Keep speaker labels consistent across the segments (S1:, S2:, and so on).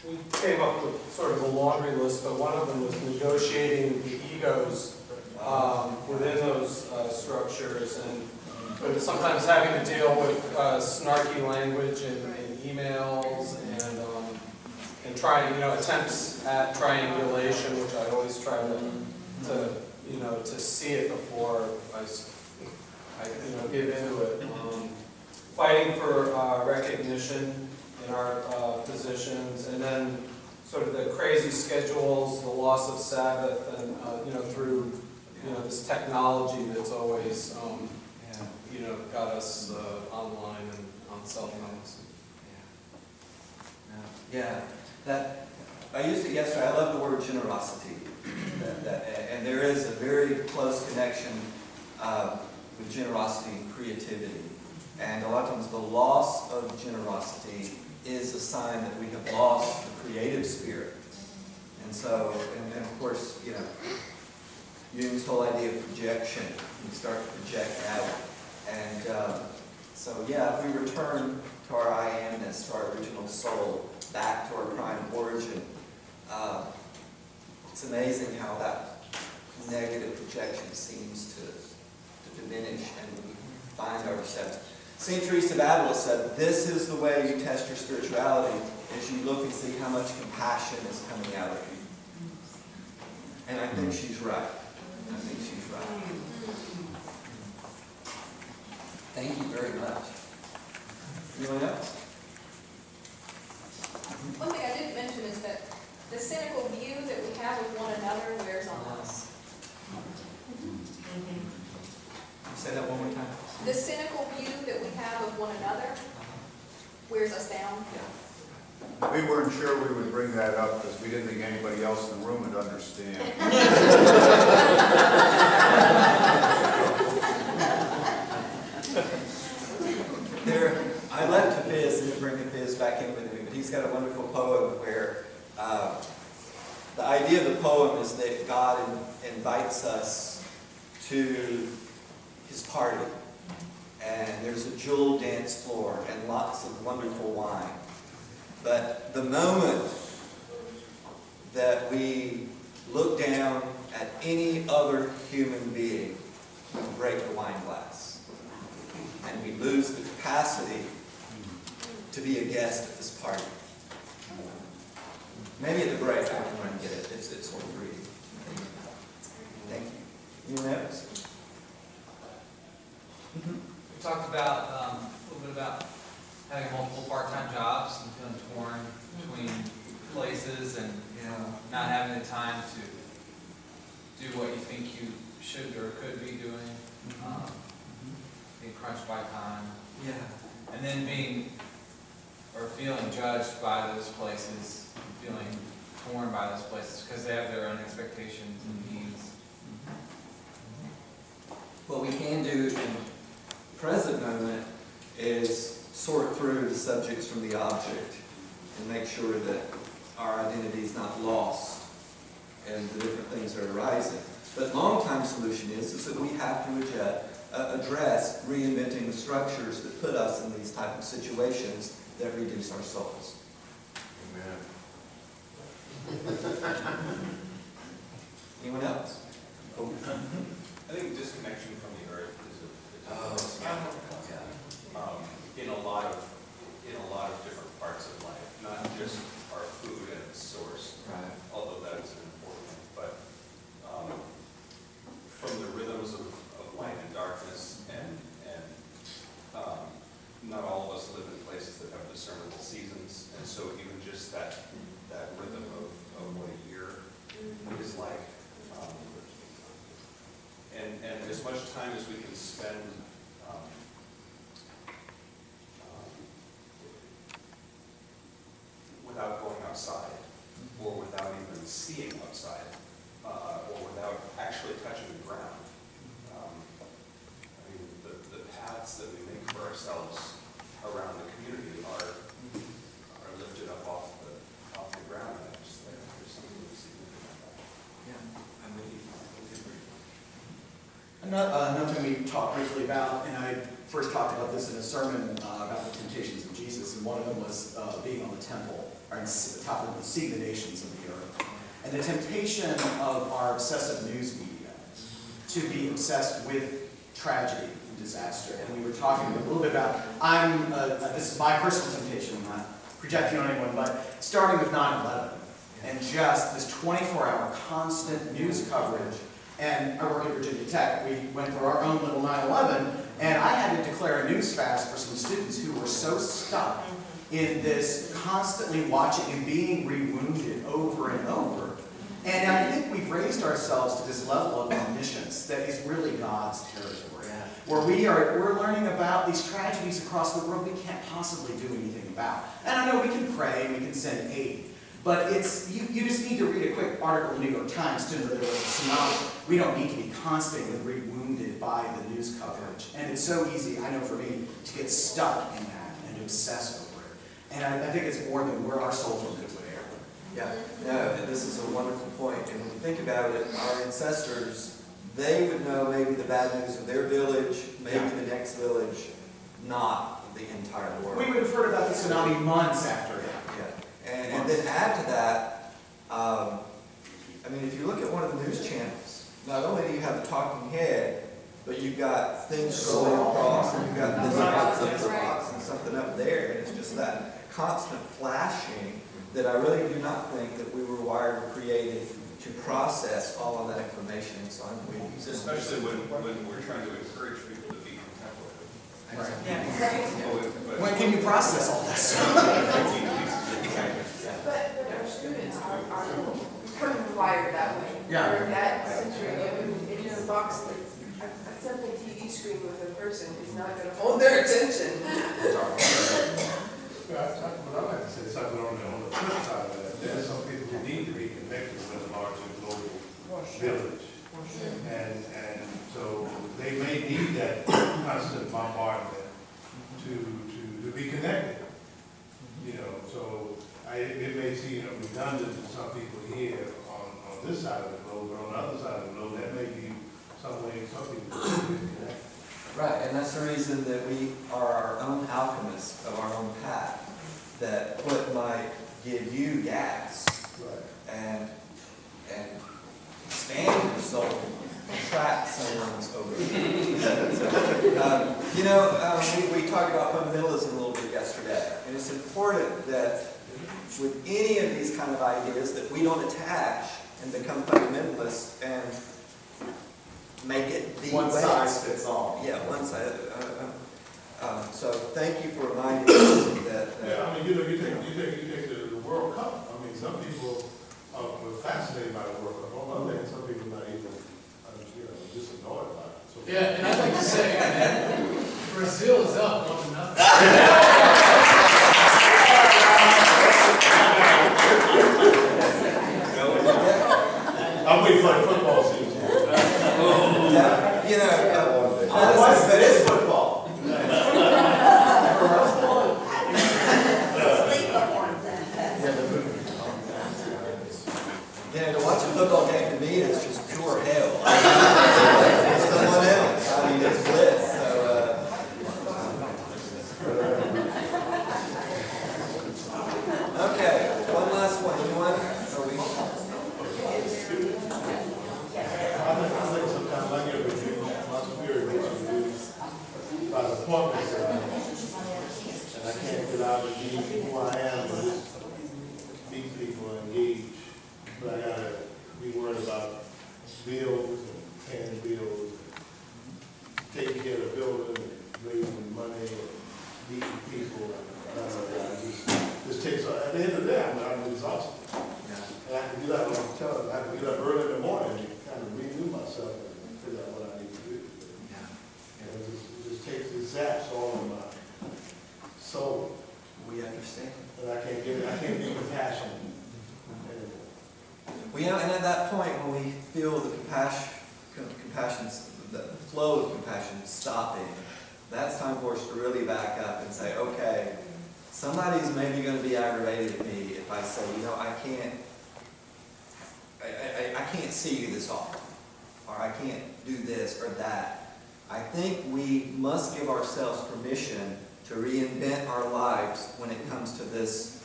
S1: we came up with sort of a laundry list, but one of them was negotiating the egos within those structures, but sometimes having to deal with snarky language in emails and trying, attempts at triangulation, which I always try to see it before I give into it. Fighting for recognition in our positions, and then sort of the crazy schedules, the loss of Sabbath, and through this technology that's always got us online and on cell phones.
S2: Yeah, that I used it yesterday. I love the word generosity, and there is a very close connection with generosity and creativity. And a lot of times the loss of generosity is a sign that we have lost the creative spirit. And so, and of course, Jung's whole idea of projection, you start to project out. And so, yeah, if we return to our I amness, to our original soul, back to our prime origin, it's amazing how that negative projection seems to diminish, and we find ourselves. St. Teresa of Avila said, this is the way you test your spirituality, as you look and see how much compassion is coming out of you. And I think she's right. Thank you very much. Anyone else?
S3: One thing I didn't mention is that the cynical view that we have of one another wears on us.
S2: Say that one more time.
S3: The cynical view that we have of one another wears us down.
S2: Yeah.
S4: We weren't sure we would bring that up because we didn't think anybody else in the room would understand.
S2: I love Tafiz, and bring Tafiz back in with me, but he's got a wonderful poem where the idea of the poem is that God invites us to his party. And there's a jeweled dance floor and lots of wonderful wine. But the moment that we look down at any other human being, we break the wine glass. And we lose the capacity to be a guest at this party.Maybe at the break I can try and get it. It's worth reading. Thank you. Anyone else?
S5: We talked about a little bit about having multiple part-time jobs and feeling torn between places, and not having the time to do what you think you should or could be doing, being crunched by time, and then feeling judged by those places, and feeling torn by those places because they have their own expectations and needs.
S2: What we can do in the present moment is sort through the subjects from the object and make sure that our identity is not lost and the different things that are arising. But long-time solution is that we have to address reinventing the structures that put us in these type of situations that reduce our souls.
S4: Amen.
S2: Anyone else?
S6: I think disconnection from the earth is in a lot of different parts of life, not just our food and its source,
S2: Right.
S6: although that is important, but from the rhythms of light and darkness, and not all of us live in places that have discernible seasons, and so even just that rhythm of what a year is like. And as much time as we can spend without going outside, or without even seeing outside, or without actually touching the ground. I mean, the paths that we make for ourselves around the community are lifted up off the ground, and I just think there's something significant about that.
S2: Yeah, I'm with you.
S7: Another thing we talked briefly about, and I first talked about this in a sermon about the temptations of Jesus, and one of them was being on the temple. are the top of see the nations of the earth. And the temptation of our obsessive news media to be obsessed with tragedy and disaster. And we were talking a little bit about, this is my personal temptation, I'm not projecting on anyone, but starting with 9/11 and just this 24-hour constant news coverage. And I work at Virginia Tech. We went through our own little 9/11, and I had to declare a news fast for some students who were so stuck in this constantly watching and being re-wounded over and over. And I think we've raised ourselves to this level of omniscience that is really God's territory, where we're learning about these tragedies across the world we can't possibly do anything about. And I know we can pray and we can send aid, but it's you just need to read a quick article in the New York Times to know that there was a tsunami. We don't need to be constantly re-wounded by the news coverage. And it's so easy, I know for me, to get stuck in that and to obsess over it. And I think it's more than where our souls are lived with air.
S2: Yeah, no, and this is a wonderful point. And when you think about it, our ancestors, they would know maybe the bad news of their village, maybe the next village, not the entire world.
S7: We would have heard about the tsunami months after it.
S2: Yeah, and then add to that, I mean, if you look at one of the news channels, not only do you have the talking head, but you've got things going across, and you've got this box and something up there, and it's just that constant flashing that I really do not think that we were wired or created to process all of that information. So
S6: Especially when we're trying to encourage people to be contemplative.
S7: Right. When can you process all this?
S8: But our students are kind of wired that way.
S7: Yeah.
S8: They're that sensory, if you box a simple TV screen with a person is not going to hold their attention.
S9: What I'd like to say, something on the flip side of that, there are some people who need to be connected with a larger global village. And so they may need that constant bombardment to be connected. You know, so it may seem redundant to some people here on this side of the globe, but on the other side of the globe, that may be some way, some people can be connected.
S2: right, and that's the reason that we are our own alchemists of our own path. That what might give you gas and expand your soul, contract someone's over. We talked about fundamentalism a little bit yesterday, and it's important that with any of these kind of ideas that we don't attach and become fundamentalists and make it the
S7: One
S2: way.
S7: size fits all.
S2: Yeah, one size. So thank you for reminding us that.
S9: Yeah, I mean, you take the World Cup. I mean, some people are fascinated by the World Cup. On one hand, some people are not even, just annoyed by it. So,
S10: Yeah, and I'd like to say that Brazil is up 1-0.
S9: I'm waiting for the football season.
S7: That is football.
S2: To watch a football game to me is just pure hell. It's someone else. I mean, it's bliss. So, okay, one last one. Anyone?
S9: I think sometimes I get with my spirit gets by the appointments and I can't get out and be who I am and just meet people and engage. But I gotta be worried about bills and paying bills, taking care of the building, and raising money, and meeting people. This takes, at the end of the day, I'm exhausted. And I can get up, like I'm telling you, I can get up early in the morning and kind of renew myself and figure out what I need to do. And it just takes, it zaps all of my soul.
S2: We understand.
S9: And I can't be compassionate anymore.
S2: Well, and at that point, when we feel the compassion, the flow of compassion stopping, that's time for us to really back up and say, okay, somebody's maybe going to be aggravated at me if I say, I can't see you this often, or I can't do this or that. I think we must give ourselves permission to reinvent our lives when it comes to this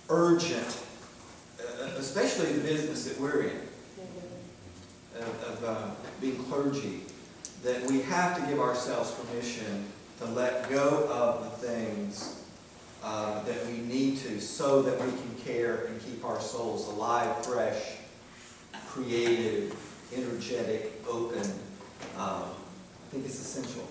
S2: urgent, especially the business that we're in, of being clergy, that we have to give ourselves permission to let go of the things that we need to, so that we can care and keep our souls alive, fresh, creative, energetic, open. I think it's essential.